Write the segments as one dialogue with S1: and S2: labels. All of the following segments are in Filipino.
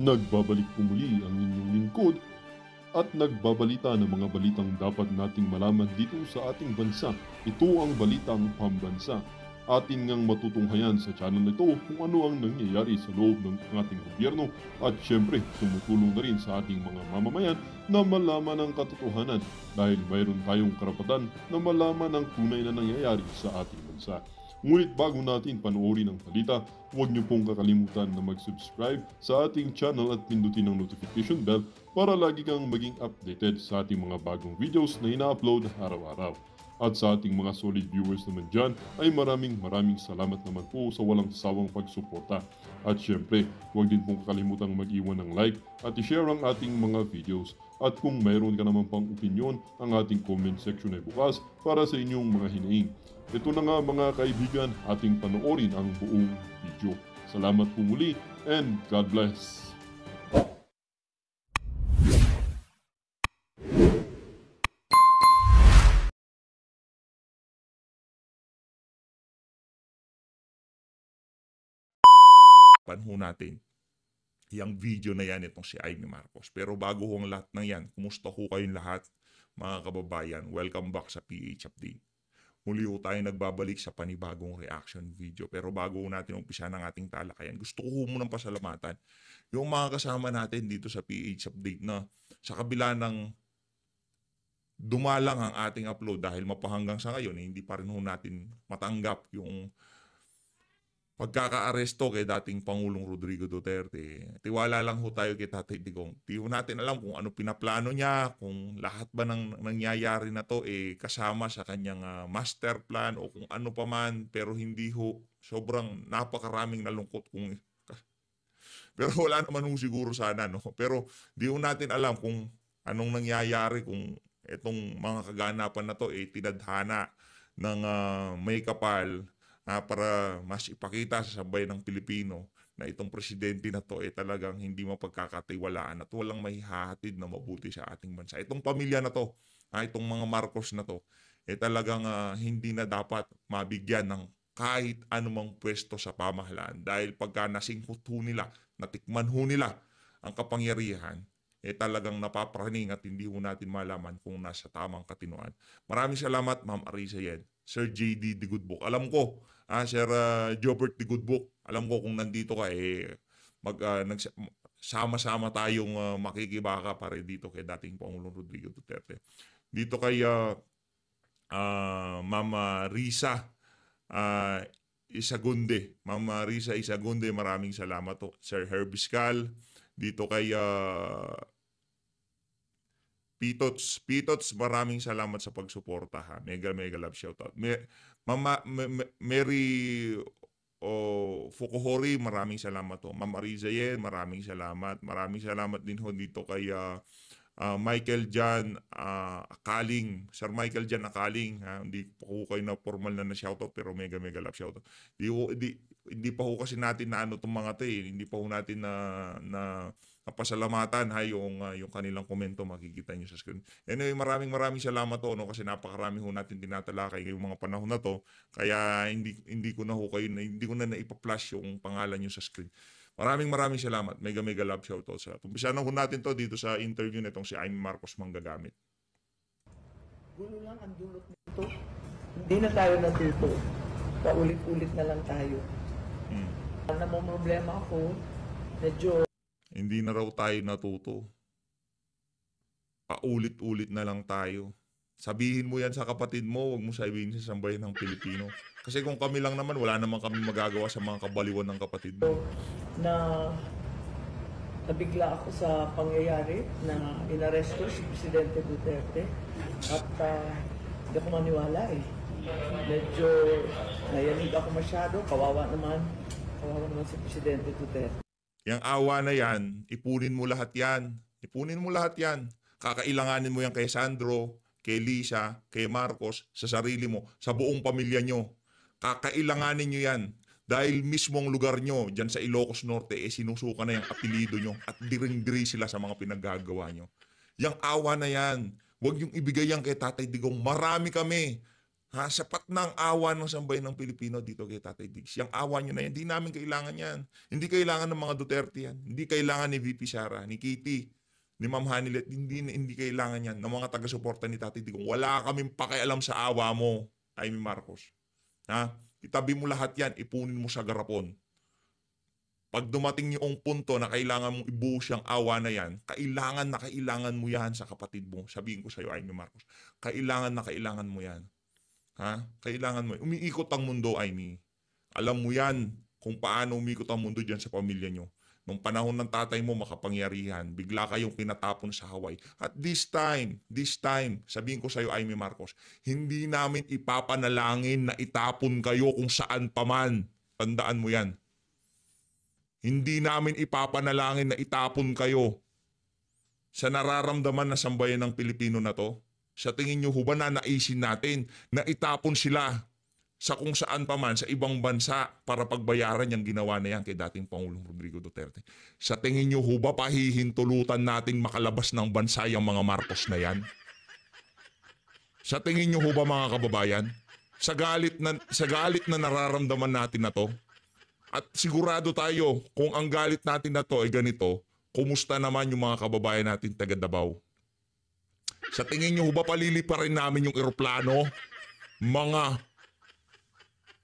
S1: Nagbabalik po muli ang inyong lingkod at nagbabalita ng mga balitang dapat nating malaman dito sa ating bansa. Ito ang Balitang Pambansa. Atin ngang matutunghayan sa channel na ito kung ano ang nangyayari sa loob ng ating gobyerno at syempre tumutulong na rin sa ating mga mamamayan na malaman ang katotohanan dahil mayroon tayong karapatan na malaman ang tunay na nangyayari sa ating bansa. Ngunit bago natin panoorin ang balita, huwag niyo pong kakalimutan na mag-subscribe sa ating channel at pindutin ang notification bell para lagi kang maging updated sa ating mga bagong videos na ina-upload araw-araw. At sa ating mga solid viewers naman dyan ay maraming salamat naman po sa walang sawang pagsuporta. At syempre, huwag din pong kakalimutan mag-iwan ng like at i-share ang ating mga videos. At kung mayroon ka naman pang opinion, ang ating comment section ay bukas para sa inyong mga hinaing. Ito na nga mga kaibigan, ating panoorin ang buong video. Salamat po muli and God bless!
S2: Panahon natin yung video na yan itong si Amy Marcos. Pero bago ang lahat ng yan, kumusta ho kayong lahat mga kababayan? Welcome back sa PH Update. Muli ho tayo nagbabalik sa panibagong reaction video. Pero bago natin umpisa ng ating talakayan, gusto ko munang pasalamatan yung mga kasama natin dito sa PH Update na sa kabila ng dumalang ang ating upload dahil mapahanggang sa ngayon, hindi pa rin ho natin matanggap yung pagkaka-aresto kay dating Pangulong Rodrigo Duterte. Tiwala lang ho tayo kay Tatay Digong. Di ho natin alam kung ano pinaplano niya, kung lahat ba ng nangyayari na to kasama sa kanyang master plan o kung ano pa man, pero hindi ho, sobrang napakaraming nalungkot kung pero wala naman ho siguro sana, no? Pero di ho natin alam kung anong nangyayari, kung itong mga kaganapan na to tinadhana ng may kapal para mas ipakita sa sabay ng Pilipino na itong presidente na to talagang hindi mapagkakatiwalaan at walang mahihahatid na mabuti sa ating bansa. Itong pamilya na to, itong mga Marcos na to, talagang hindi na dapat mabigyan ng kahit anumang pwesto sa pamahalaan dahil pagka nasingkot ho nila, natikman ho nila ang kapangyarihan, talagang napapraning at hindi ho natin malaman kung nasa tamang katinoan. Maraming salamat, Ma'am Arisa Yen. Sir JD The Good Book. Alam ko, Sir Jobert The Good Book, alam ko kung nandito ka, sama-sama tayong makikibaka para dito kay dating Pangulong Rodrigo Duterte. Dito kay Ma'am Risa Isagunde. Ma'am Risa Isagunde, maraming salamat to. Sir Herbiscal, dito kay Pitots, maraming salamat sa pagsuporta ha. Mega love shoutout. Mary Fukuhori, maraming salamat to. Ma'am Ariza Yen, maraming salamat. Maraming salamat din ho dito kay Michael Jan Akaling. Sir Michael Jan Akaling, hindi pa ho kayo na formal na shoutout pero mega love shoutout. Hindi pa ho kasi natin na itong mga to hindi pa ho natin na pasalamatan yung kanilang komento, makikita niyo sa screen. Anyway, maraming salamat to kasi napakarami ho natin tinatalakay ngayong mga panahon na to. Kaya hindi ko na naipa-flash yung pangalan niyo sa screen. Maraming salamat. Mega love shoutout sa. Umpisa na ho natin to dito sa interview nitong si Amy Marcos manggagamit.
S3: Gulo lang ang dulot nito. Hindi na tayo natuto. Paulit-ulit na lang tayo. Namomroblema ako, medyo
S2: hindi na raw tayo natuto. Paulit-ulit na lang tayo. Sabihin mo yan sa kapatid mo, huwag mo sabihin sa sambayan ng Pilipino. Kasi kung kami lang naman, wala naman kami magagawa sa mga kabaliwan ng kapatid mo.
S3: Nabigla ako sa pangyayari na inaresto si Presidente Duterte at hindi ako maniwala Medyo nayanig ako masyado, kawawa naman si Presidente Duterte.
S2: Yang awa na yan, ipunin mo lahat yan. Kakailanganin mo yan kay Sandro, kay Lisa, kay Marcos, sa sarili mo, sa buong pamilya nyo. Kakailanganin nyo yan. Dahil mismong lugar nyo, dyan sa Ilocos Norte, sinusuka na yung apelido nyo at diring-diri sila sa mga pinaggagawa nyo. Yang awa na yan, huwag yung ibigay yan kay Tatay Digong. Marami kami. Ha, sapat na ang awa ng sambayan ng Pilipino dito kay Tatay Diggs. Yung awa nyo na yan, hindi namin kailangan yan. Hindi kailangan ng mga Duterte yan. Hindi kailangan ni VP Sara, ni Kitty, ni Ma'am Hanilet. Hindi kailangan yan ng mga taga-suporta ni Tatay Digong. Wala kaming pakialam sa awa mo, Amy Marcos. Ha? Itabi mo lahat yan, ipunin mo sa garapon. Pag dumating yung punto na kailangan mong ibuhos yung awa na yan, kailangan mo yan sa kapatid mo. Sabihin ko sa iyo, Amy Marcos, kailangan mo yan. Ha? Kailangan mo. Umiikot ang mundo, Amy. Alam mo yan kung paano umiikot ang mundo dyan sa pamilya nyo. Nung panahon ng tatay mo makapangyarihan, bigla kayong pinatapon sa Hawaii. At this time, sabihin ko sa iyo, Amy Marcos, hindi namin ipapanalangin na itapon kayo kung saan paman. Tandaan mo yan. Hindi namin ipapanalangin na itapon kayo sa nararamdaman na sambayan ng Pilipino na to. Sa tingin nyo ba na naisin natin na itapon sila sa kung saan pa man sa ibang bansa para pagbayaran yung ginawa na yan kay dating Pangulong Rodrigo Duterte? Sa tingin nyo ba pahihintulutan nating makalabas ng bansa yung mga Marcos na yan? Sa tingin nyo ba mga kababayan? Sa galit na nararamdaman natin na to? At sigurado tayo kung ang galit natin na to ay ganito, kumusta naman yung mga kababayan natin taga Davao? Sa tingin nyo ba paliliparin namin yung eroplano?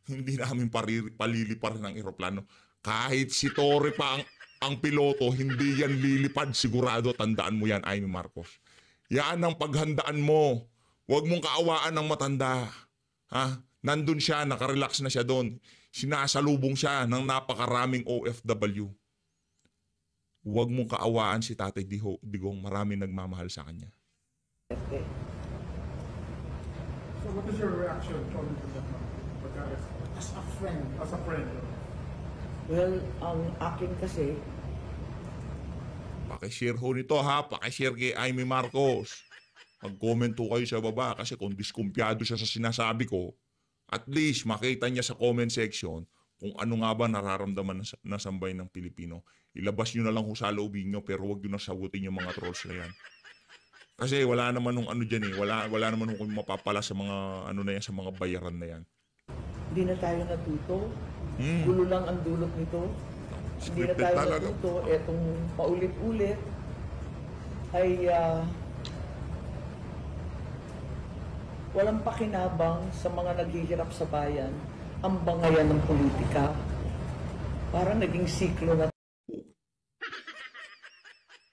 S2: Hindi namin paliliparin ng eroplano. Kahit si Torre pa ang piloto, hindi yan lilipad sigurado. Tandaan mo yan, Amy Marcos. Yan ang paghandaan mo. Huwag mong kaawaan ng matanda. Ha? Nandun siya, nakarelax na siya doon. Sinasalubong siya ng napakaraming OFW. Huwag mong kaawaan si Tatay Digong. Marami nagmamahal sa kanya.
S4: So what is your reaction from pag-arrest?
S3: As a friend.
S4: As a friend.
S3: Well, ang akin kasi,
S2: Pakishare ho nito ha. Pakishare kay Amy Marcos. Mag-comment ho kayo sa baba kasi kung diskumpiyado siya sa sinasabi ko, at least makita niya sa comment section kung ano nga ba nararamdaman ng sambayan ng Pilipino. Ilabas nyo na lang ho sa loobin nyo pero huwag nyo na sagutin yung mga trolls na yan. Kasi wala naman nung ano dyan eh. Wala naman nung kung mapapala sa mga ano na yan, sa mga bayaran na yan.
S3: hindi na tayo natuto. Gulo lang ang dulot nito. Hindi na
S2: Scripted
S3: tayo
S2: talaga.
S3: natuto. Etong paulit-ulit ay walang pakinabang sa mga naghihirap sa bayan ang bangayan ng politika. Parang naging siklo na.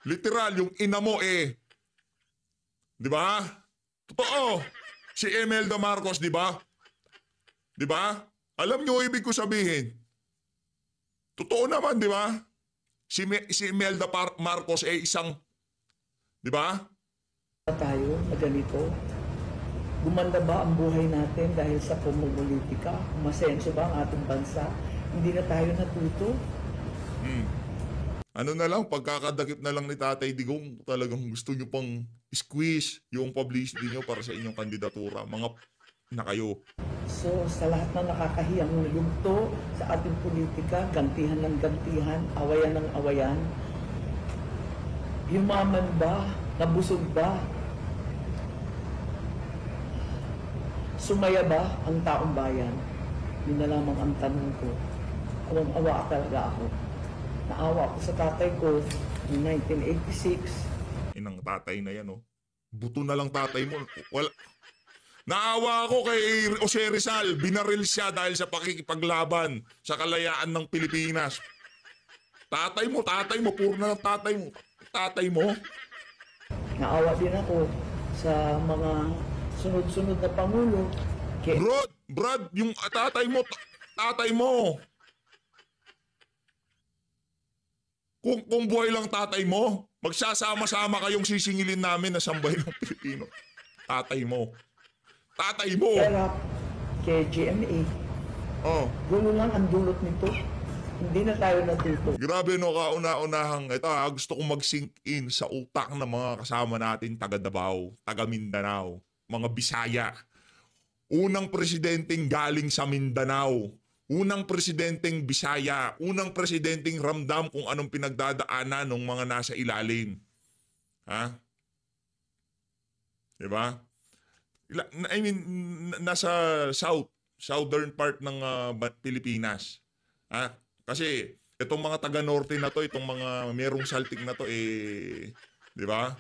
S2: Literal, yung ina mo eh. Di ba? Totoo. Si Imelda Marcos, di ba? Di ba? Alam niyo ibig ko sabihin. Totoo naman, di ba? Si Imelda Marcos eh isang, di ba?
S3: Tayo na ganito. Gumanda ba ang buhay natin dahil sa pamumulitika? Masenso ba ang ating bansa? Hindi na tayo natuto.
S2: Ano na lang, pagkakadakip na lang ni Tatay Digong, talagang gusto nyo pang squeeze yung publicity nyo para sa inyong kandidatura. Mga na kayo.
S3: So, sa lahat ng nakakahiyang yugto sa ating politika, gantihan ng gantihan, awayan ng awayan, yumaman ba? Nabusog ba? Sumaya ba ang taong bayan? Yun na lamang ang tanong ko. Awang-awa talaga ako. Naawa ako sa tatay ko noong 1986.
S2: Inang tatay na yan, oh. Buto na lang tatay mo. Wala. Naawa ako kay Jose Rizal. Binaril siya dahil sa pakikipaglaban sa kalayaan ng Pilipinas. Tatay mo, puro na lang tatay mo. Tatay mo.
S3: Naawa din ako sa mga sunod-sunod na pangulo.
S2: Brad, yung tatay mo. Kung buhay lang tatay mo, magsasama-sama kayong sisingilin namin na sambahin ng Pilipino. Tatay mo.
S3: Pero kay GMA,
S2: Oh,
S3: gulo lang ang dulot nito. Hindi na tayo natuto.
S2: grabe no, kauna-unahang ito gusto kong mag-sink in sa utak ng mga kasama natin taga Davao, taga Mindanao, mga Bisaya. Unang presidenteng galing sa Mindanao. Unang presidenteng Bisaya, unang presidenteng ramdam kung anong pinagdadaanan ng mga nasa ilalim. Ha? Diba? nasa southern part ng Pilipinas. Kasi itong mga taga-norte na to, itong mga merong saltik na to, di ba?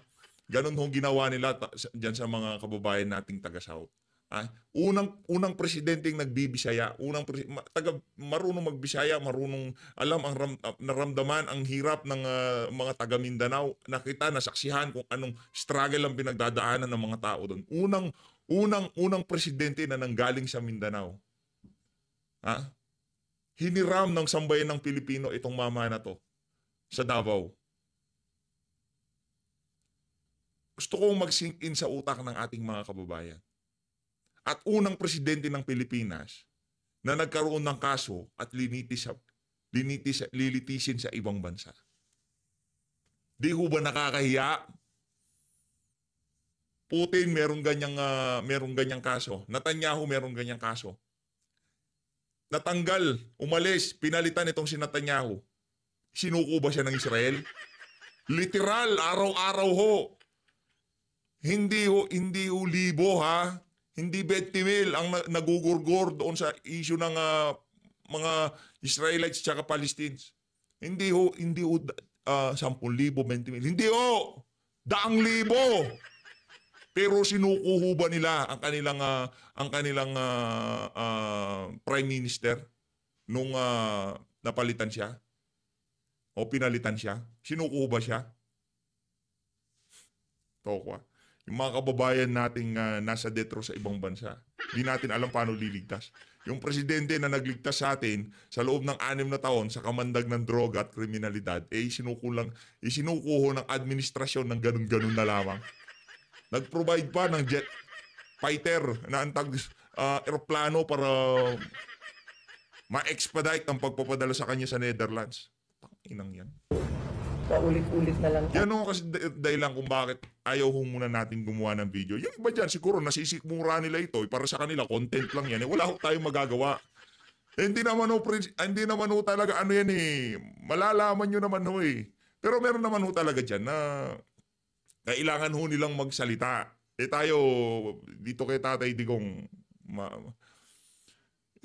S2: Ganun hong ginawa nila diyan sa mga kababayan nating taga-south. Unang presidenteng nagbibisaya, marunong magbisaya, marunong alam naramdaman ang hirap ng mga taga Mindanao. Nakita, nasaksihan kung anong struggle ang pinagdadaanan ng mga tao doon. Unang presidente na nanggaling sa Mindanao. Hiniram ng sambayan ng Pilipino itong mama na to sa Davao. Gusto kong mag-sink in sa utak ng ating mga kababayan. At unang presidente ng Pilipinas na nagkaroon ng kaso at lilitisin sa ibang bansa. Di ho ba nakakahiya? Putin merong ganyang kaso. Netanyahu merong ganyang kaso. Natanggal, umalis, pinalitan itong si Netanyahu. Sinuko ba siya ng Israel? Literal, araw-araw ho. Hindi ho libo ha. Hindi 20,000 ang nagugurgor doon sa issue ng mga Israelites at Palestinians. Hindi ho 10,000, 20,000. Hindi ho! 100,000! Pero sinuko ho ba nila ang kanilang prime minister nung napalitan siya? O pinalitan siya? Sinuko ba siya? Tokwa. Yung mga kababayan nating nasa death row sa ibang bansa, hindi natin alam paano liligtas. Yung presidente na nagligtas sa atin sa loob ng 6 na taon sa kamandag ng droga at kriminalidad, isinuko ho ng administrasyon ng ganun-ganun na lamang. Nag-provide pa ng jet fighter na antag aeroplano para ma-expedite ang pagpapadala sa kanya sa Netherlands. Inang yan.
S3: Paulit-ulit na lang.
S2: Yan o kasi dahilan kung bakit ayaw muna natin gumawa ng video. Yung iba dyan siguro nasisikmura nila ito. Para sa kanila content lang yan. Wala ho tayong magagawa. Hindi naman ho talaga ano yan eh. Malalaman nyo naman ho eh. Pero meron naman ho talaga dyan na kailangan ho nilang magsalita. Tayo dito kay Tatay Digong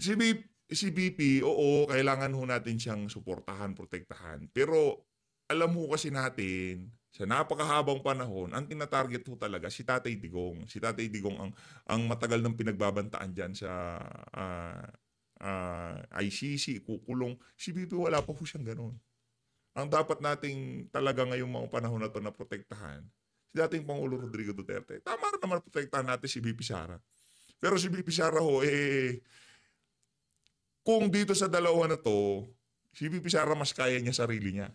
S2: si BP, oo, kailangan ho natin siyang suportahan, protektahan. Pero alam mo kasi natin, sa napakahabang panahon, ang tinatarget ho talaga si Tatay Digong. Si Tatay Digong ang matagal ng pinagbabantaan dyan sa ICC, kukulong. Si BP wala pa ho siyang ganun. Ang dapat nating talaga ngayong mga panahon na ito na protektahan, si dating Pangulo Rodrigo Duterte. Tama rin naman protektahan natin si BP Sara. Pero si BP Sara ho, kung dito sa dalawa na to, si BP Sara mas kaya niya sarili niya.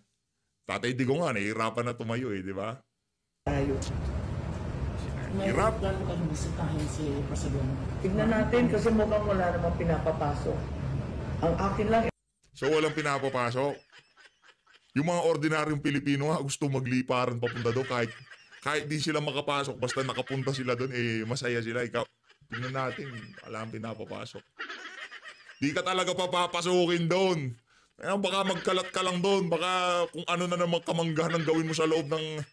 S2: Tatay Digong nga, nahihirapan na tumayo di ba?
S3: Tayo.
S2: Hirap.
S5: Gano'n ka lumisitahin si Presidente?
S3: Tignan natin kasi mukhang wala namang pinapapasok. Ang akin lang,
S2: So walang pinapapasok. Yung mga ordinaryong Pilipino nga gusto magliparan papunta doon kahit di sila makapasok basta nakapunta sila doon masaya sila. Ikaw, tignan natin, alam pinapapasok. Di ka talaga papapasukin doon. Baka magkalat ka lang doon. Baka kung ano na naman kamanggahan ang gawin mo sa loob ng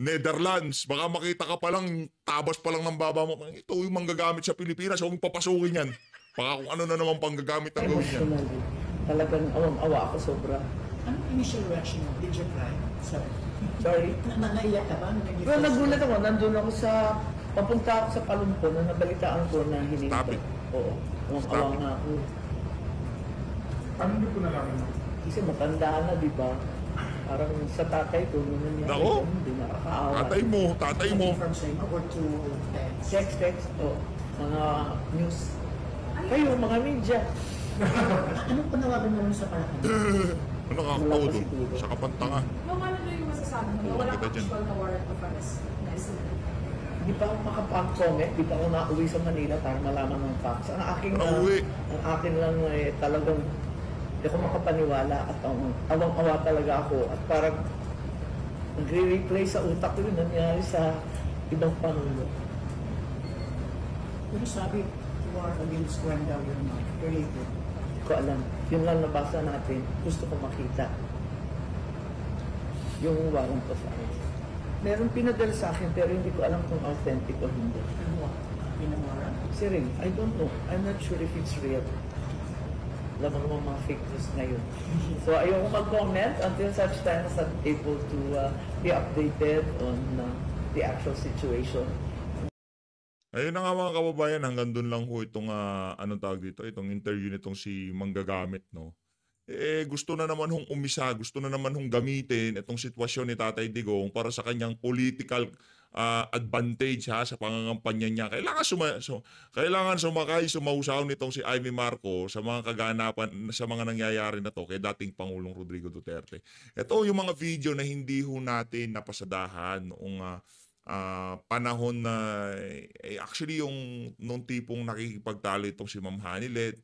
S2: Netherlands. Baka makita ka pa lang, tabas pa lang ng baba mo. Ito yung manggagamit sa Pilipinas. Huwag papasukin yan. Baka kung ano na naman panggagamit ang gawin yan.
S3: emotionally, talagang awang-awa ako sobra.
S5: Ano initial reaction mo? Did you cry?
S3: Sorry.
S5: Naiyak ka ba?
S3: Pero nagulat ako, nandun ako papunta ako sa Palumpo na nabalitaan ko na hininto.
S2: Stop it.
S3: Oo, awang-awa nga ako.
S4: Paano niyo po nalaman?
S3: Kasi matanda na, di ba? Parang sa tatay ko, nung nangyari,
S2: Nako.
S3: hindi nakakaawa.
S2: Tatay mo.
S5: From sa inyo or to text?
S3: Text, mga news. Kayo, mga media.
S5: Anong panawagan mo sa parang?
S2: Ano nakakatawa doon? Sa kapantanga.
S6: Ma'am, ano na yung masasabi mo? Wala
S2: Kita
S6: kang
S2: dyan.
S6: actual na warrant of arrest.
S3: Di pa ako makapag-comment, di pa ako nauwi sa Manila para malaman ng facts. Ang akin lang talagang hindi ako makapaniwala at awang-awa talaga ako at parang nagre-replay sa utak ko yung nangyari sa ibang Pangulo.
S5: Pero sabi, you are against Gwenda, you're not related.
S3: Hindi ko alam. Yun lang nabasa natin. Gusto ko makita. Yung warrant of arrest. Meron pinadala sa akin pero hindi ko alam kung authentic o hindi.
S5: Ano?
S3: Siring, I don't know. I'm not sure if it's real. Alam mo naman mga fake news ngayon. So ayoko mag-comment until such time as I'm able to be updated on the actual situation.
S2: Ayun na nga mga kababayan, hanggang doon lang ho itong anong tawag dito, itong interview nitong si Manggagamit, no. Gusto na naman hong umisa, gusto na naman hong gamitin itong sitwasyon ni Tatay Digong para sa kanyang political advantage sa pangangampanya niya. Kailangan sumakay, sumausaw nitong si Amy Marcos sa mga kaganapan, sa mga nangyayari na to kay dating Pangulong Rodrigo Duterte. Ito yung mga video na hindi ho natin napasadahan noong panahon na actually yung nung tipong nakikipagtalo itong si Ma'am Hanilet,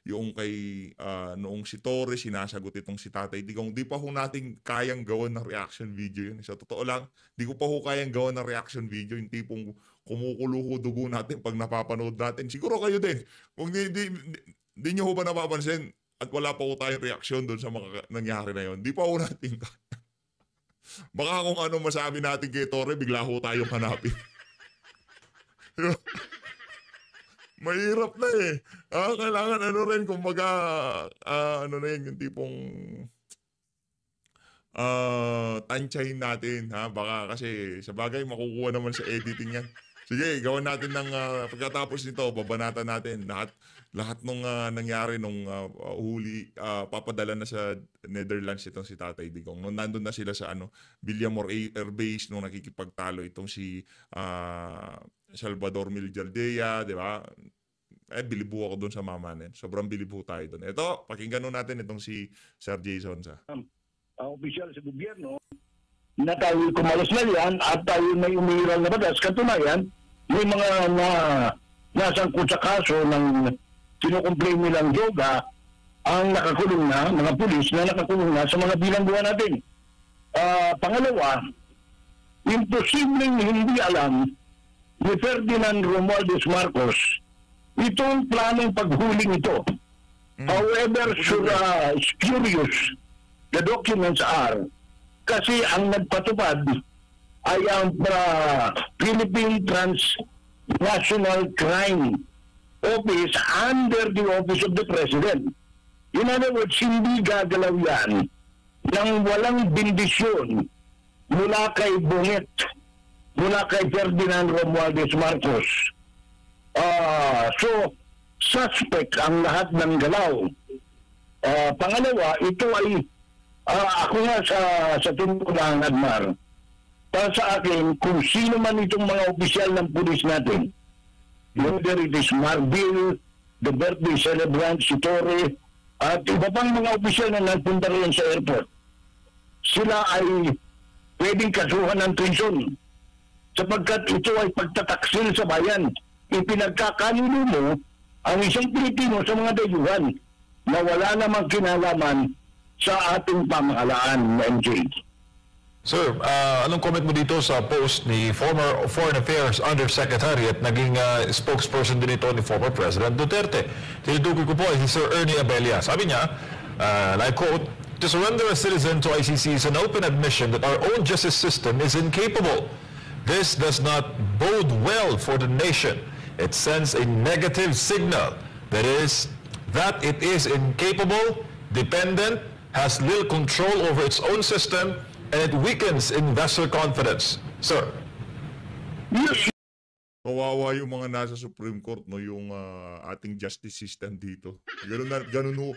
S2: yung kay noong si Torres sinasagot itong si Tatay Digong. Di pa ho natin kayang gawan ng reaction video yun. Sa totoo lang, di ko pa ho kayang gawan ng reaction video, yung tipong kumukulo ho dugo natin pag napapanood natin. Siguro kayo din, kung di nyo ho ba napapansin at wala pa ho tayong reaction doon sa mga nangyari na yun, di pa ho natin baka kung ano masabi natin kay Torre, bigla ho tayong hanapin. Mahirap na kailangan ano rin, kumbaga, ano na yun, yung tipong tansyahin natin, baka kasi sa bagay makukuha naman sa editing yan. Sige, gawin natin ng pagkatapos nito, babanatan natin lahat nung nangyari nung huli, papadala na sa Netherlands itong si Tatay Digong. Nung nandun na sila sa Villamor Air Base nung nakikipagtalo itong si Salvador Miljardea, di ba? Bilibo ako doon sa mama niya. Sobrang bilibo tayo doon. Ito, pakinggan nun natin itong si Sir Jason sa
S7: opisyal sa gobyerno na tayo kumalas na yan at tayo may umiiral na batas. Katunayan, may mga nasangkot sa kaso ng kinukomplain nilang yoga ang nakakulong na, mga pulis na nakakulong na sa mga bilangguan natin. Pangalawa, imposibleng hindi alam ni Ferdinand Romualdez Marcos itong planong paghuling ito. However, spurious the documents are, kasi ang nagpatupad ay ang Philippine Transnational Crime Office under the Office of the President. In other words, hindi gagalaw yan ng walang bindisyon mula kay Bunget, mula kay Ferdinand Romualdez Marcos. So, suspect ang lahat ng galaw. Pangalawa, ito ay ako nga sa tungkol lang, Admar, para sa akin, kung sino man itong mga opisyal ng pulis natin, whether it is Marbil, the birthday celebrant, si Torre, at iba pang mga opisyal na nagpunta rin sa airport, sila ay pwedeng kasuhan ng treason sapagkat ito ay pagtataksil sa bayan. Ipinagkakanilo mo ang isang Pilipino sa mga dayuhan na wala namang kinalaman sa ating pamahalaan, MJ.
S8: Sir, anong comment mo dito sa post ni former Foreign Affairs Undersecretary at naging spokesperson din ito ni former President Duterte? Tinutukoy ko po ay si Sir Ernie Abella. Sabi niya, and I quote, "To surrender a citizen to ICC is an open admission that our own justice system is incapable. This does not bode well for the nation. It sends a negative signal that it is incapable, dependent, has little control over its own system, and it weakens investor confidence." Sir.
S2: Kawawa yung mga nasa Supreme Court, no, yung ating justice system dito. Ganun ho.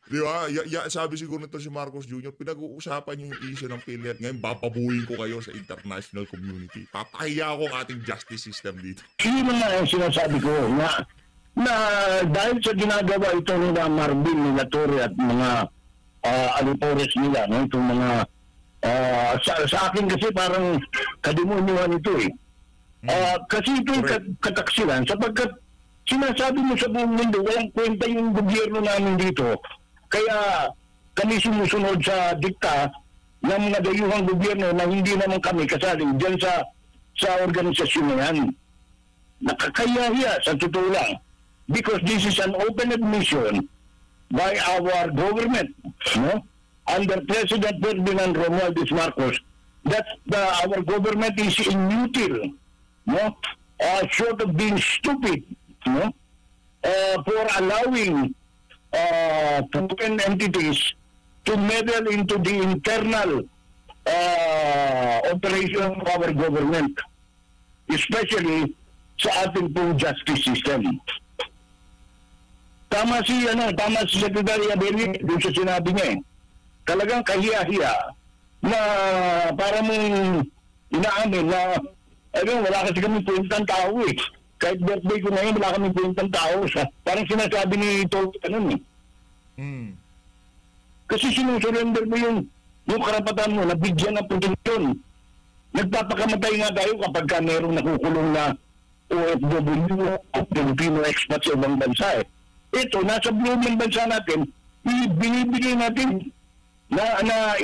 S2: Di ba? Sabi siguro nito si Marcos Jr., pinag-uusapan yung issue ng PhilHealth. Ngayon, papabuhin ko kayo sa international community. Papahiya ko ang ating justice system dito.
S7: Yun nga ang sinasabi ko na dahil sa ginagawa ito nila Marbil, nila Torre at mga Alipores nila, no? Itong mga sa akin kasi parang kadimunyuhan ito kasi ito yung kataksilan sapagkat sinasabi mo sa buong mundo walang kwenta yung gobyerno namin dito, kaya kami sumusunod sa dikta ng mga dayuhang gobyerno na hindi naman kami kasali dyan sa organisasyon na yan. Nakakahiya sa totoo lang, because this is an open admission by our government, no? Under President Ferdinand Romualdez Marcos, that our government is inutile, no? Short of being stupid, no? For allowing foreign entities to meddle into the internal operation of our government, especially sa ating pong justice system. Tama si Secretary Abelli doon sa sinabi niya eh. Talagang kahiya-hiya na para mong inaamin na wala kasi kami puwintang tao eh. Kahit birthday ko ngayon, wala kami puwintang tao. Parang sinasabi ni Tol ganun eh. Kasi sinusurrender mo yung karapatan mo na bigyan ng proteksyon. Nagpapakamatay nga tayo kapag ka merong nakukulong na OFW o Filipino expat sa ibang bansa eh. Ito, nasa loob ng bansa natin, binibigay natin na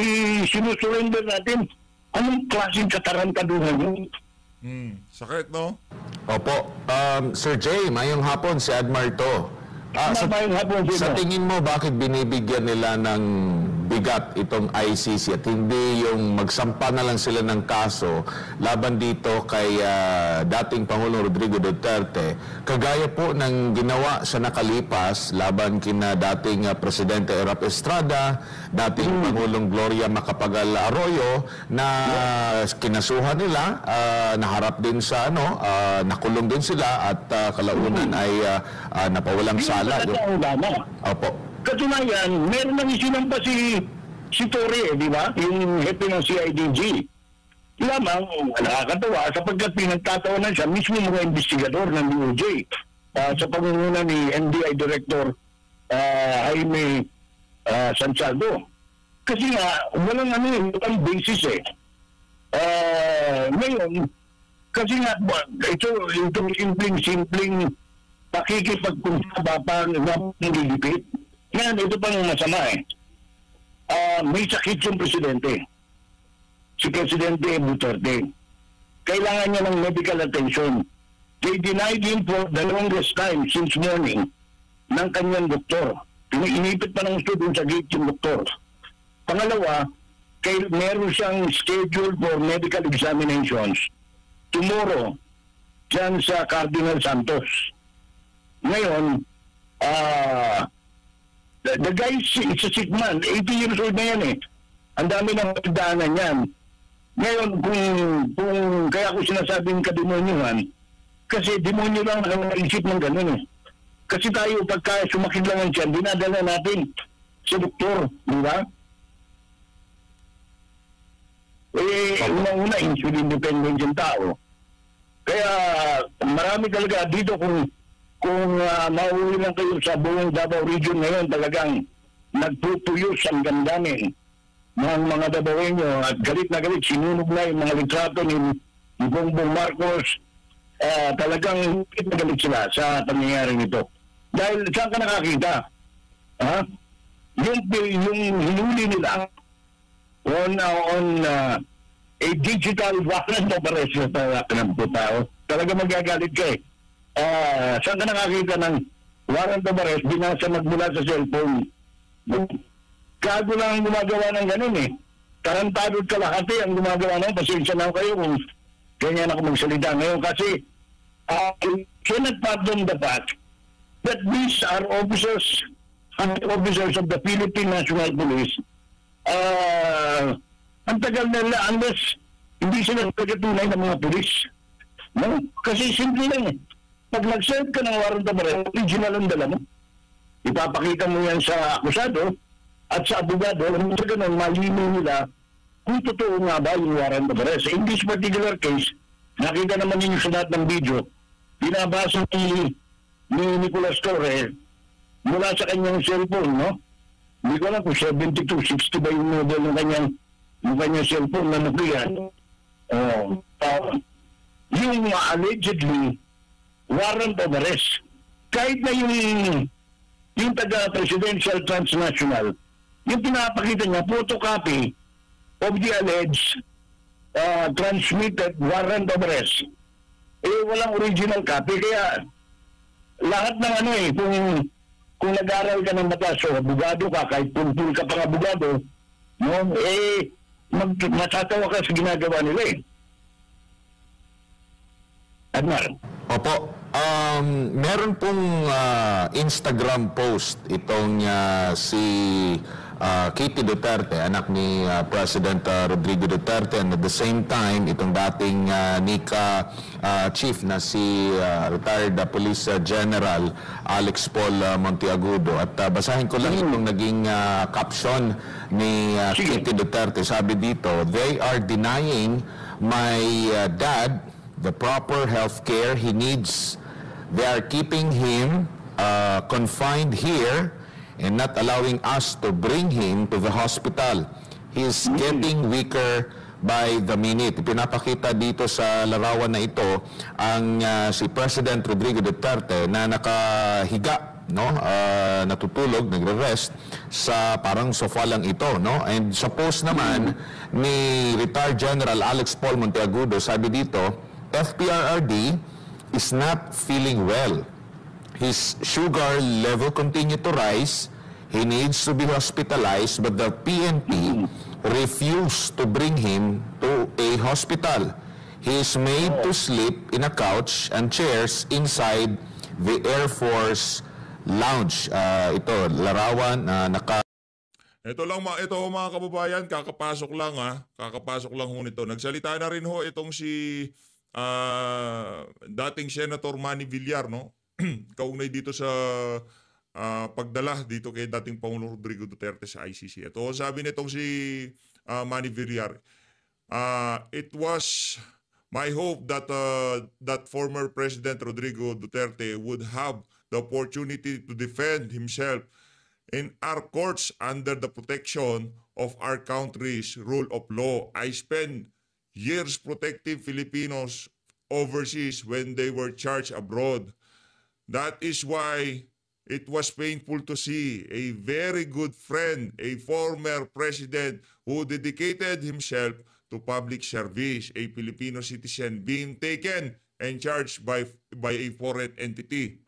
S7: sinusurrender natin. Anong klaseng katarantaduhan yun?
S2: Sakit, no?
S9: Opo. Sir Jay, mayong hapon si Admar to. Sa tingin mo, bakit binibigyan nila ng bigat itong ICC at hindi yung magsampa na lang sila ng kaso laban dito kay dating Pangulong Rodrigo Duterte, kagaya po ng ginawa sa nakalipas laban kina dating Presidente Erap Estrada, dating Pangulong Gloria Macapagal Arroyo na kinasuhan nila, naharap din sa nakulong din sila at kalaunan ay napawalang sala. Opo.
S7: Katunayan, meron nang isinampa si Torre, di ba? Yung hepe ng CIDG. Lamang, nakakatawa, sapagkat pinagtatawanan siya, mismo mga investigador ng DOJ sa pangunguna ni NBI Director Jaime Sansaldo. Kasi nga, walang basis eh. Ngayon, kasi nga, itong simpleng pakikipagkunsaba pa ng nililipit. Ngayon, ito pang masama eh. May sakit yung presidente. Si Presidente Duterte. Kailangan niya ng medical attention. They denied him for the longest time since morning ng kanyang doktor. Inipit pa ng gusto dun sa gate yung doktor. Pangalawa, meron siyang schedule for medical examinations tomorrow dyan sa Cardinal Santos. Ngayon, the guy is a sick man. 80 years old na yan eh. Ang dami ng pagdaanan yan. Ngayon, kung kaya ko sinasabing kademonyuhan, kasi demonyo lang ang naisip ng ganun eh. Kasi tayo, pagka sumakit lang ang tiyan, dinadala natin sa doktor, di ba? Una-una, insulin dependent yung tao. Kaya, marami talaga dito kung mauwi lang kayo sa buong Davao Region ngayon, talagang nagpupuyos ang damdamin ng mga Davaoenyo at galit na galit, sinunog na yung mga litrato ni Bongbong Marcos. Talagang galit sila sa pangyayari nito. Dahil saan ka nakakita? Yung hinuli nila on a digital warrant of arrest ng tao, talaga magagalit ka eh. Saan ka nakakita ng warrant of arrest, binasa magmula sa cellphone? Gago lang ang gumagawa ng ganun eh. Tarantado at kalahati ang gumagawa ng, pasensya na kayo kung ganyan ako magsalita ngayon kasi cannot pardon the fact that these are officers of the Philippine National Police. Ang tagal nila unless hindi sila pagkatunay ng mga pulis. No? Kasi simple lang eh. Pag nag-serve ka ng warrant of arrest, original ang dala mo. Ipapakita mo yan sa akusado at sa abogado, alam mo sa ganun, malinaw nila kung totoo nga ba yung warrant of arrest. In this particular case, nakita naman ninyo sa lahat ng video, binabasa ni Nicolas Torre mula sa kanyang cellphone, no? Hindi ko alam kung 7260 ba yung model ng kanyang cellphone na Nokia. Yung allegedly warrant of arrest. Kahit na yung taga-presidential transnational, yung pinapakita niya, photocopy of the alleged transmitted warrant of arrest. Walang original copy. Kaya lahat ng kung nag-aral ka ng batas o abogado ka, kahit pulpul ka pang abogado, no, matatawa ka sa ginagawa nila eh. Admar.
S9: Opo. Meron pong Instagram post itong si Kitty Duterte, anak ni President Rodrigo Duterte, and at the same time, itong dating NICA chief na si retired Police General Alex Paul Monteagudo. At basahin ko lang itong naging caption ni Kitty Duterte. Sabi dito, "They are denying my dad the proper health care he needs. They are keeping him confined here and not allowing us to bring him to the hospital. He is getting weaker by the minute." Pinapakita dito sa larawan na ito ang si President Rodrigo Duterte na nakahiga, no, natutulog, nagre-rest sa parang sofa lang ito, no? And sa post naman ni retired General Alex Paul Monteagudo, sabi dito, "FPRRD is not feeling well. His sugar level continue to rise. He needs to be hospitalized, but the PNP refused to bring him to a hospital. He is made to sleep in a couch and chairs inside the Air Force lounge." Ito, larawan na
S2: Ito mga kababayan, kakapasok lang kakapasok lang ho nito. Nagsalita na rin ho itong si dating Senator Manny Villar, no? Kaugnay dito sa pagdala dito kay dating Pangulong Rodrigo Duterte sa ICC. Ito, sabi nitong si Manny Villar, "It was my hope that that former President Rodrigo Duterte would have the opportunity to defend himself in our courts under the protection of our country's rule of law. I spent years protecting Filipinos overseas when they were charged abroad. That is why it was painful to see a very good friend, a former president who dedicated himself to public service, a Filipino citizen, being taken and charged by a foreign entity.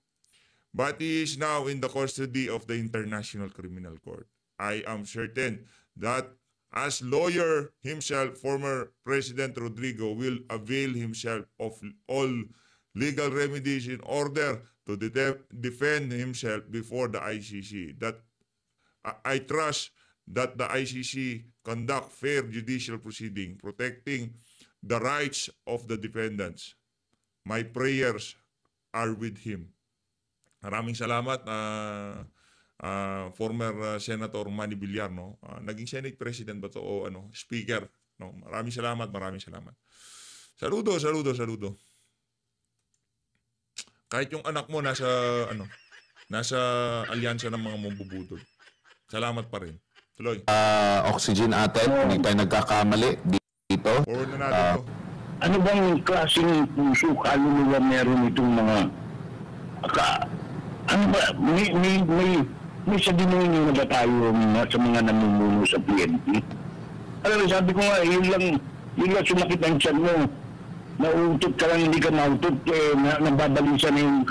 S2: But he is now in the custody of the International Criminal Court. I am certain that as lawyer himself, former President Rodrigo will avail himself of all legal remedies in order to defend himself before the ICC. That I trust that the ICC conduct fair judicial proceeding protecting the rights of the defendants. My prayers are with him." Maraming salamat former Senator Manny Villar, no? Naging Senate President ba to o Speaker, no? Maraming salamat. Saludo. Kahit yung anak mo nasa alyansa ng mga mambubudol. Salamat pa rin. Tuloy.
S9: Oxygen atin, hindi tayo nagkakamali dito.
S2: Forward na natin to.
S7: Ano bang klaseng puso kaluluwa meron itong mga ano ba, may sa demonyo na ba tayo sa mga namumuno sa PNP? Alam mo, sabi ko nga, yun lang sumakit ang tiyan mo. Nauutot ka lang, hindi ka nautot, nababalisa na yung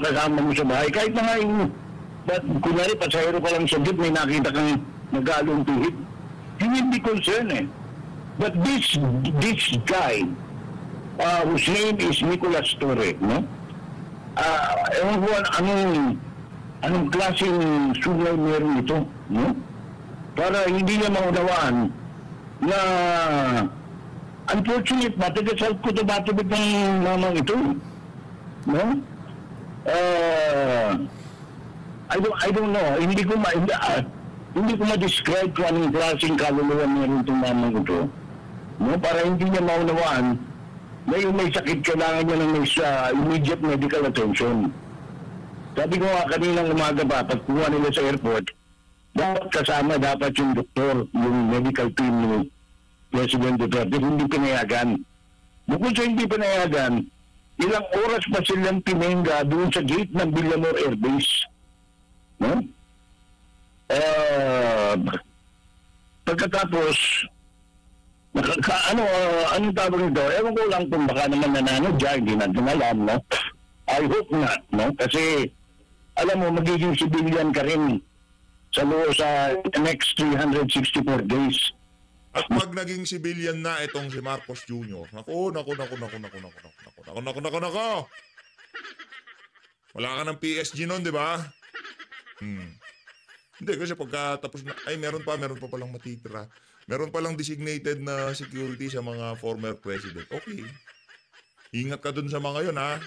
S7: kasama mo sa bahay. Kahit na nga yung, kunwari, pasahero ka lang sa jeep, may nakita kang nag-aalong tuhit. Hindi concern eh. But this guy, whose name is Nicolas Torre, no? Ewan ko anong klaseng sungay meron ito, no? Para hindi niya maunawaan na unfortunate matigas sa kutubatubit ng mamang ito, no? I don't know, hindi ko ma-describe kung anong klaseng kaluluwa meron itong mamang ito, no? Para hindi niya maunawaan na yung may sakit, kailangan niya ng immediate medical attention. Sabi ko nga kaninang umaga pa, pagkuha nila sa airport, dapat yung doktor, yung medical team ni President Duterte, hindi pinayagan. Bukod sa hindi pinayagan, ilang oras pa silang pinengga doon sa gate ng Villamor Air Base. No? Pagkatapos, anong tawag nito? Ewan ko lang kung baka naman nananodya, hindi natin alam, no? I hope not, no? Kasi, alam mo, magiging civilian ka rin sa next 364 days.
S2: At pag naging civilian na itong si Marcos Jr., nako. Wala ka ng PSG noon, di ba? Hindi, kasi pagka tapos na, ay meron pa palang matitira. Meron palang designated na security sa mga former president. Okay. Ingat ka dun sa mga yun, ha?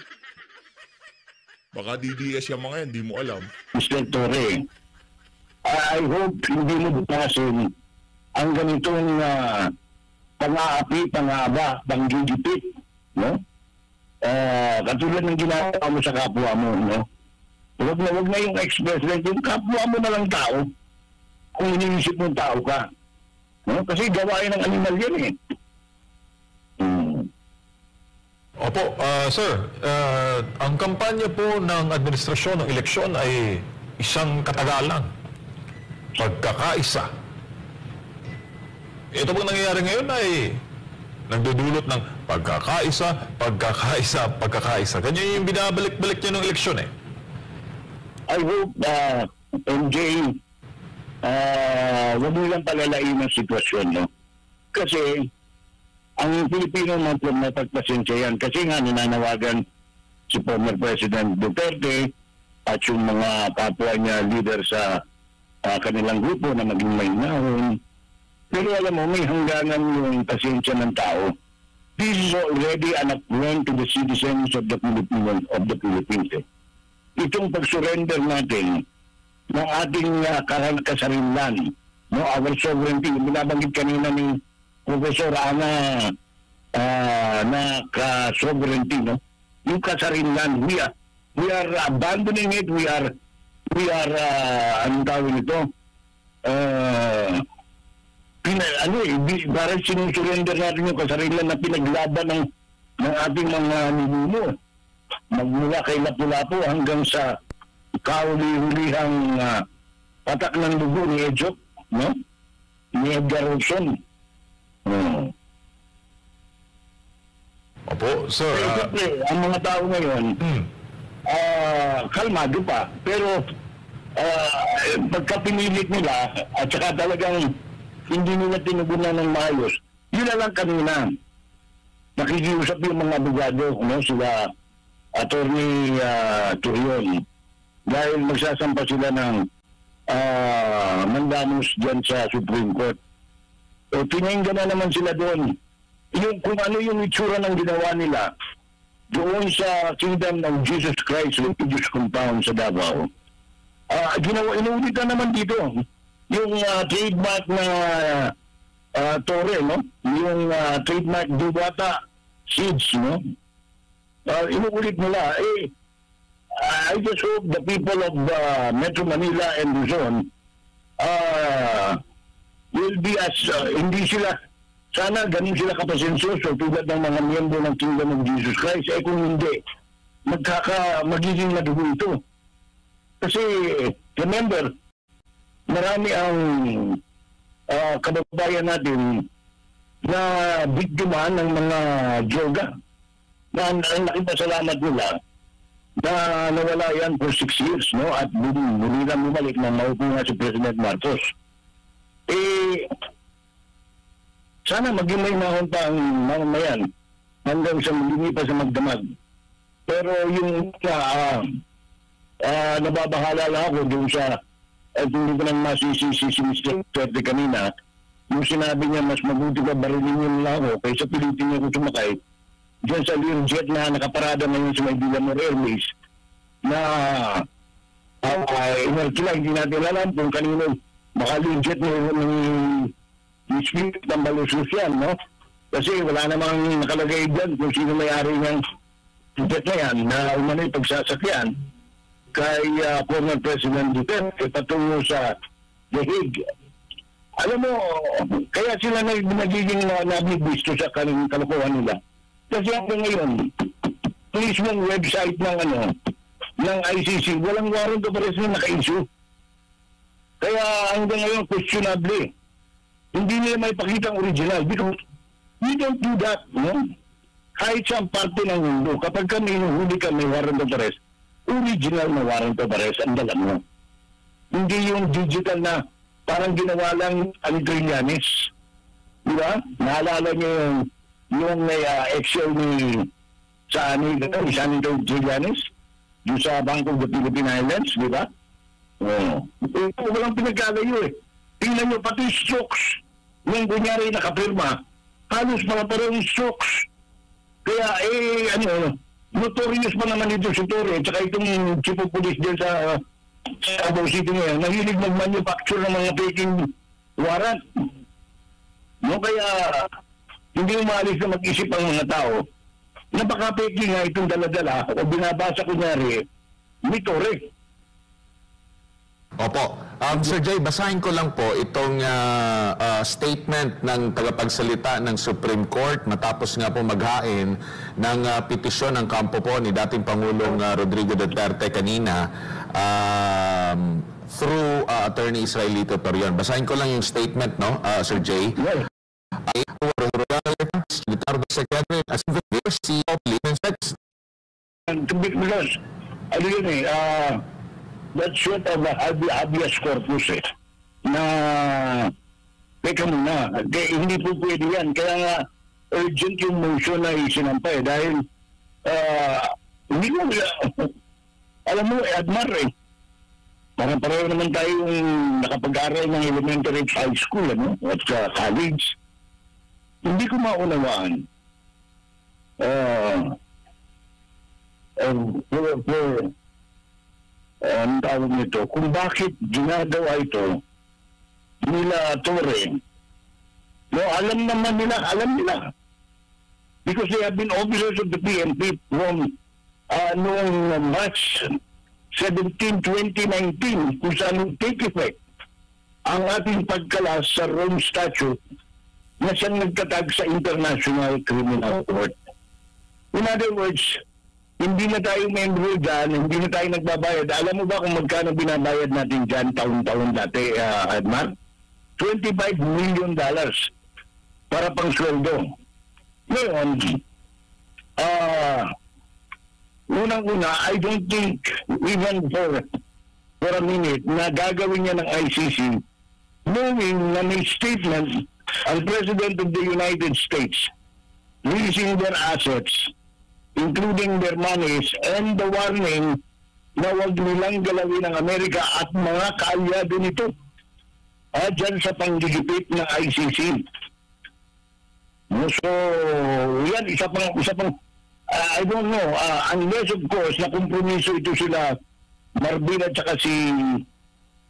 S2: Baka DDS yung mga yan, di mo alam.
S7: Mr. Torre, I hope hindi mo butasin ang ganitong pang-aapi, pang-aaba, panggigipit, no? Katulad ng ginagawa mo sa kapwa mo, no? Huwag na yung ex-president, yung kapwa mo na lang tao, kung iniisip mong tao ka. No? Kasi gawain ng animal yan eh.
S8: Opo, sir, ang kampanya po ng administrasyon ng eleksyon ay isang katagalan. Pagkakaisa. Ito pong nangyayari ngayon ay nagdudulot ng pagkakaisa. Ganyan yung binabalik-balik niya ng eleksyon eh.
S7: I hope, MJ, wag mo lang palalain ang sitwasyon, no? Kasi, ang Pilipino na pagpasensya yan. Kasi nga, nananawagan si former President Duterte at yung mga kapwa niya leader sa kanilang grupo na maging mahinahon. Pero alam mo, may hangganan yung pasensya ng tao. This is already an affront to the citizens of the Philippines. Itong pag-surrender natin ng ating kasarinlan, no, our sovereignty, binabanggit kanina ni Professor Ana na ka-sovereignty, no? Yung kasarinlan, we are abandoning it, we are anong tawag nito? Parang sinusurrender natin yung kasarinlan na pinaglaban ng ating mga ninuno. Magmula kay Lapu-Lapu hanggang sa kauli-hulihang patak ng dugo ni Ejok, no? Ni Edgar Robson.
S8: Opo, sir.
S7: Siyempre, ang mga tao ngayon, kalmado pa. Pero pagka pinilit nila at saka talagang hindi nila tinugunan ng maayos, yun na lang kanina. Nakikiusap yung mga abogado, no? Sila Attorney Turion, dahil magsasampa sila ng mandamus dyan sa Supreme Court. O tininggan na naman sila doon. Yung, kung ano yung itsura ng ginawa nila doon sa Kingdom of Jesus Christ Religious Compound sa Davao. Inuulit na naman dito. Yung trademark na Torre, no? Yung trademark Dubata Seeds, no? Inuulit nila, I just hope the people of Metro Manila and Luzon will be as, hindi sila, sana ganun sila kapasensyoso tulad ng mga miyembro ng Kingdom of Jesus Christ. Kung hindi, magiging madugo ito. Kasi, remember, marami ang kababayan natin na biktima ng mga droga. Na ang nakipasalamat nila na nawala yan for 6 years, no? At muli lang bumalik na maupo nga si President Marcos. Sana maging may nahon pa ang mamamayan hanggang sa hindi pa sa magdamag. Pero yung nababahala lang ako doon sa hindi ko nang masisisi si Mr. Duterte kanina, yung sinabi niya mas mabuti ka barilin niyo lang ako kaysa pilitin niya ko sumakay diyan sa Learjet na nakaparada ngayon sa Villamor Airways na inerkila, hindi natin alam kung kanino baka Learjet ng spirit ng balusus yan, no? Kasi wala namang nakalagay dyan kung sino may-ari ng jet na yan na umano'y pagsasakyan kay former President Duterte patungo sa The Hague. Alam mo, kaya sila nagiging nabibwisto sa kalokohan nila. Kasi hanggang ngayon, mismong website ng ICC, walang warrant of arrest na naka-issue. Kaya hanggang ngayon, questionable. Hindi nila may pakitang original because we don't do that, no? Kahit sa parte ng mundo, kapag kami huli ka may warrant of arrest, original na warrant of arrest ang dala mo. Hindi yung digital na parang ginawa lang ang Trillanes. Di ba? Naalala niyo yung Excel ni Sani Trillanes yung sa Bank of the Philippine Islands, di ba? Walang pinagkagayo eh. Tingnan nyo, pati strokes, nung kunyari nakapirma, halos mga parang strokes. Kaya notorious pa naman ito si Torre, at saka itong chief of police din sa Davao City ngayon, nahilig mag-manufacture ng mga faking warrant. No, kaya hindi umalis na mag-isip ang mga tao. Napaka-fake nga itong dala-dala o binabasa kunyari ni Torre.
S9: Opo. Sir Jay, basahin ko lang po itong statement ng tagapagsalita ng Supreme Court matapos nga po maghain ng petisyon ng kampo po ni dating Pangulong Rodrigo Duterte kanina through Attorney Israelito Torion. Basahin ko lang yung statement, no, Sir Jay.
S7: Yes.
S9: Secretary as the CEO of Lehman Sachs.
S7: Because, ano yun that's sort of a habeas corpus na teka muna, hindi po pwede yan. Kaya nga, urgent yung motion na isinampay dahil hindi mo, alam mo, Admar parang pareho naman tayong nakapag-aral ng elementary at high school, at college. Hindi ko maunawaan ang tawag nito, kung bakit ginagawa ito nila Torre. No, alam nila. Because they have been officers of the PNP from noong March 17, 2019, kung saan take effect ang ating pagkalas sa Rome Statute na siyang nagtatag sa International Criminal Court. In other words, hindi na tayo membro dyan, hindi na tayo nagbabayad. Alam mo ba kung magkano binabayad natin dyan taon-taon dati, Admar? $25 million para pang sweldo. Ngayon, unang-una, I don't think even for a minute na gagawin niya ng ICC knowing na may statement ang President of the United States releasing their assets, including their monies, and the warning na huwag nilang galawin ng Amerika at mga kaalyado nito dyan sa panggigipit ng ICC. So, yan, isa pang I don't know, unless of course na kompromiso ito sila Marbil at saka si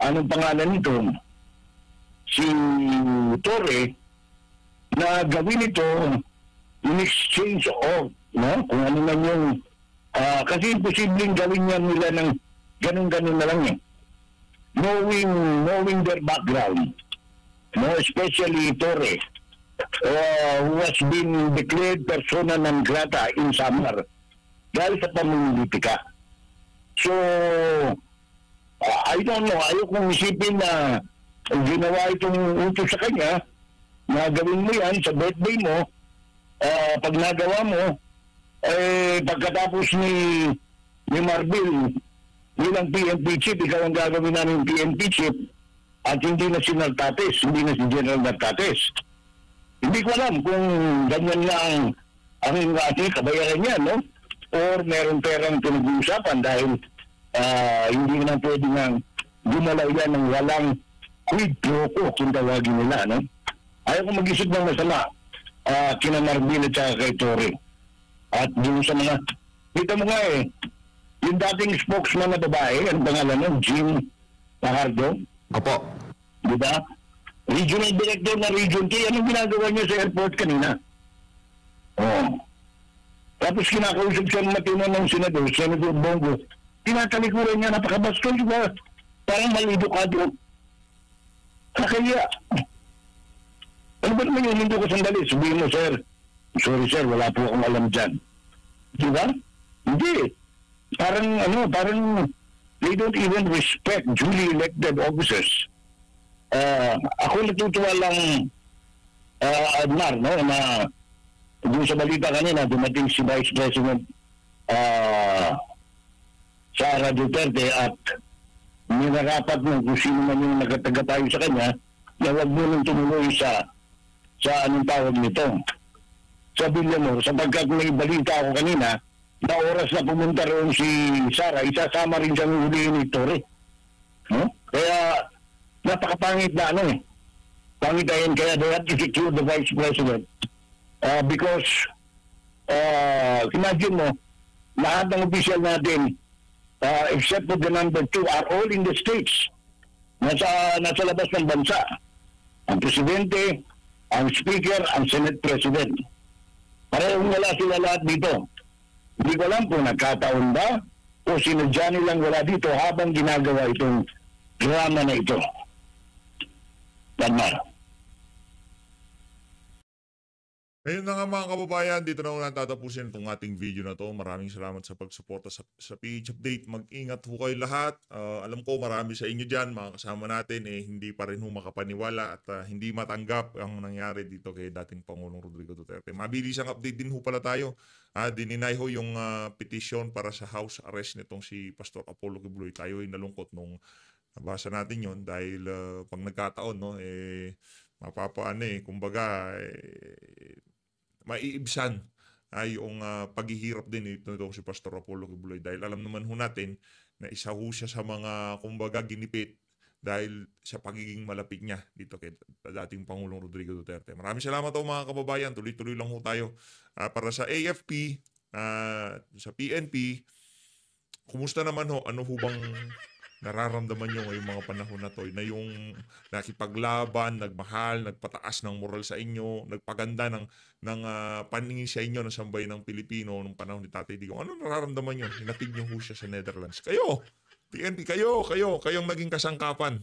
S7: anong pangalan nito, si Torre, na gawin ito in exchange of, no? Kung ano man yung kasi imposibleng gawin yan nila ng ganun-ganun na lang knowing their background, no? Especially Torre, who has been declared persona non grata in Samar dahil sa pamumulitika. So I don't know, ayokong isipin na ginawa itong utos sa kanya na gawin mo yan sa birthday mo. Pag nagawa mo, pagkatapos ni Marbil bilang PNP chief, ikaw ang gagawin namin PNP chief at hindi na si Nartates, hindi na si General Nartates. Hindi ko alam kung ganyan na ang ating kabayaran niya, no? Or meron perang pinag-uusapan dahil hindi na pwede nga gumalaw yan ng walang quid pro quo kung tawagin nila, no? Ayaw ko mag-isip ng masama kina Marbil at saka kay Torre. At doon sa mga, kita mo nga yung dating spokesman na babae, ang pangalan nun, Jean Fajardo.
S9: Opo.
S7: Diba? Regional Director na Region K, anong ginagawa niya sa airport kanina? Tapos kinakausap siya ng matino ng Senador Bongo. Tinatalikuran niya, napakabastol, diba? Parang malidukado. Nakaya. Ano ba naman yung hindi ko sandali? Sabihin mo, sir, sorry sir, wala po akong alam dyan. Diba? Hindi. Parang they don't even respect duly elected officers. Ako natutuwa lang, Admar, no, na doon sa balita kanina, dumating si Vice President Sara Duterte at ninarapat mo kung sino man yung nagtatagapayo sa kanya na huwag mo nang tumuloy sa anong tawag nito, sa Villamor, sapagkat may balita ako kanina na oras na pumunta roon si Sara, isasama rin siyang huliin ni Torre. No? Kaya napakapangit na Pangitahin, kaya they have to secure the Vice President. Because, imagine mo, lahat ng official natin, except for the number 2, are all in the States. Nasa labas ng bansa. Ang Presidente, ang Speaker, ang Senate President. Parehong wala sila lahat dito. Hindi ko alam kung nagkataon ba o sinadya nilang wala dito habang ginagawa itong drama na ito. Tama.
S2: Ngayon na nga mga kababayan, dito na ako tatapusin itong ating video na to. Maraming salamat sa pagsuporta sa PH Update. Mag-ingat ho kayo lahat. Alam ko marami sa inyo dyan, mga kasama natin, hindi pa rin ho makapaniwala at hindi matanggap ang nangyari dito kay dating Pangulong Rodrigo Duterte. Mabilis ang update din ho pala tayo. Dininay ho yung petition para sa house arrest nitong si Pastor Apollo Kibuloy. Tayo ay nalungkot nung nabasa natin yon dahil pag nagkataon, kumbaga, maiibsan ay yung paghihirap din itong si Pastor Apollo Kibuloy dahil alam naman ho natin na isa ho siya sa mga kumbaga ginipit dahil sa pagiging malapit niya dito kay dating Pangulong Rodrigo Duterte. Maraming salamat po mga kababayan. Tuloy-tuloy lang ho tayo. Para sa AFP, sa PNP, kumusta naman ho? Ano ho bang nararamdaman nyo ngayong mga panahon na to na yung nakipaglaban, nagmahal, nagpataas ng moral sa inyo, nagpaganda ng paningin sa inyo ng sambayan ng Pilipino nung panahon ni Tatay Digong. Ano nararamdaman nyo? Hinatid nyo ho siya sa Netherlands. Kayo, PNP, kayong naging kasangkapan.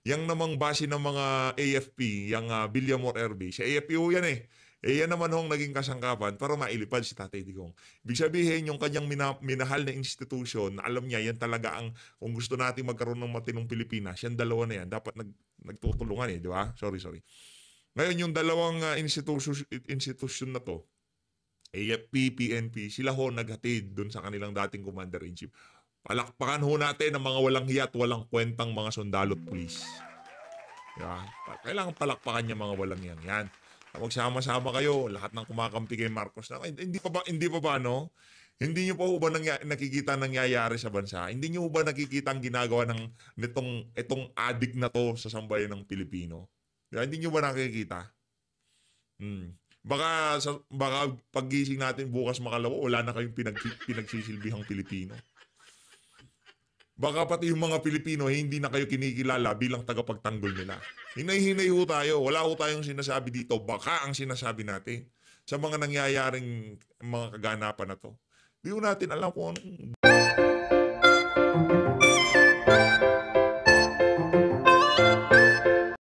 S2: Yang namang base ng mga AFP, yung Villamor RB. Sa AFP ho yan yan naman hong naging kasangkapan para mailipad si Tatay Digong. Ibig sabihin, yung kanyang minahal na institusyon, na alam niya, yan talaga ang, kung gusto natin magkaroon ng matinong Pilipinas, yan dalawa na yan, dapat nagtutulungan di ba? Sorry. Ngayon, yung dalawang institusyon na to, AFP, PNP, sila ho naghatid dun sa kanilang dating commander-in-chief. Palakpakan ho natin ang mga walang hiya at walang kwentang mga sundalo at pulis. Diba? Kailangan palakpakan niya mga walang yan. Magsama-sama kayo, lahat ng kumakampi kay Marcos na, hindi pa ba Hindi niyo pa ho ba nakikita nangyayari sa bansa? Hindi niyo ba nakikita ang ginagawa itong adik na to sa sambayan ng Pilipino? Diba? Hindi niyo ba nakikita? Baka paggising natin bukas makalawa, wala na kayong pinagsisilbihang Pilipino. Baka pati yung mga Pilipino hindi na kayo kinikilala bilang tagapagtanggol nila. Hinay-hinay ho tayo. Wala ho tayong sinasabi dito. Baka ang sinasabi natin sa mga nangyayaring mga kaganapan na to. Di ho natin alam kung anong